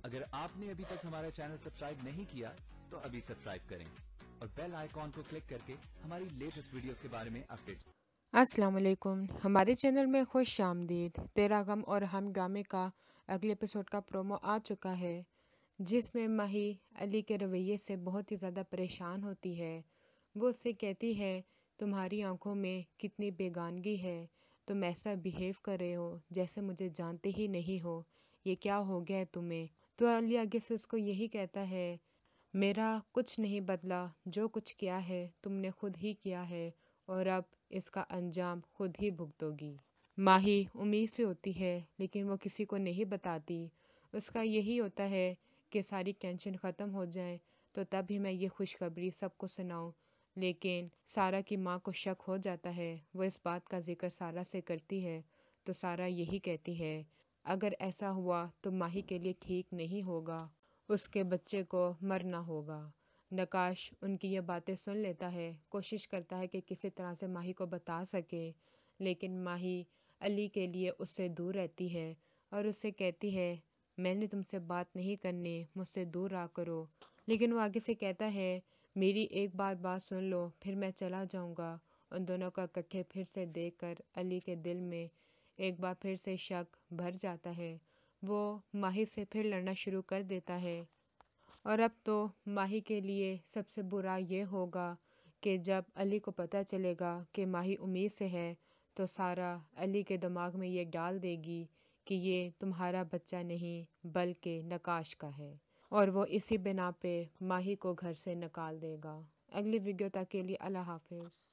اگر آپ نے ابھی تک ہمارا چینل سبسکرائب نہیں کیا تو ابھی سبسکرائب کریں اور بیل آئیکن کو کلک کر کے ہماری لیٹسٹ ویڈیوز کے بارے میں اپڈیٹ۔ السلام علیکم، ہمارے چینل میں خوش آمدید۔ تیرا غم اور ہم گامے کا اگلے ایپیسوڈ کا پرومو آ چکا ہے، جس میں ماہی علی کے رویے سے بہت ہی زیادہ پریشان ہوتی ہے۔ وہ اس سے کہتی ہے تمہاری آنکھوں میں کتنی بیگانگی ہے، تم ایسا بیہیو کر رہے ہو جیسے مجھے جانتے ہی نہیں ہو، یہ کیا ہو گیا ہے تمہیں؟ تو علی آگے سے اس کو یہی کہتا ہے میرا کچھ نہیں بدلا، جو کچھ کیا ہے تم نے خود ہی کیا ہے اور اب اس کا انجام خود ہی بھگتو گی۔ ماہی امید سے ہوتی ہے لیکن وہ کسی کو نہیں بتاتی۔ اس کا یہی ہوتا ہے کہ ساری ٹینشن ختم ہو جائیں تو تب ہی میں یہ خوشخبری سب کو سناؤں، لیکن سارا کی ماں کو شک ہو جاتا ہے۔ وہ اس بات کا ذکر سارا سے کرتی ہے تو سارا یہی کہتی ہے اگر ایسا ہوا تو ماہی کے لیے ٹھیک نہیں ہوگا، اس کے بچے کو مرنا ہوگا۔ نقاش ان کی یہ باتیں سن لیتا ہے، کوشش کرتا ہے کہ کسی طرح سے ماہی کو بتا سکے، لیکن ماہی علی کے لیے اس سے دور رہتی ہے اور اس سے کہتی ہے میں نے تم سے بات نہیں کرنی، مجھ سے دور رہا کرو۔ لیکن وہ آگے سے کہتا ہے میری ایک بار بات سن لو پھر میں چلا جاؤں گا۔ ان دونوں کا اکٹھے پھر سے دیکھ کر علی کے دل میں ایک بار پھر سے شک بھر جاتا ہے۔ وہ ماہی سے پھر لڑنا شروع کر دیتا ہے، اور اب تو ماہی کے لیے سب سے برا یہ ہوگا کہ جب علی کو پتہ چلے گا کہ ماہی امید سے ہے تو سارا علی کے دماغ میں یہ ڈال دے گی کہ یہ تمہارا بچہ نہیں بلکہ نقاش کا ہے، اور وہ اسی بنا پہ ماہی کو گھر سے نکال دے گا۔ اگلی ویڈیو تک کے لیے اللہ حافظ۔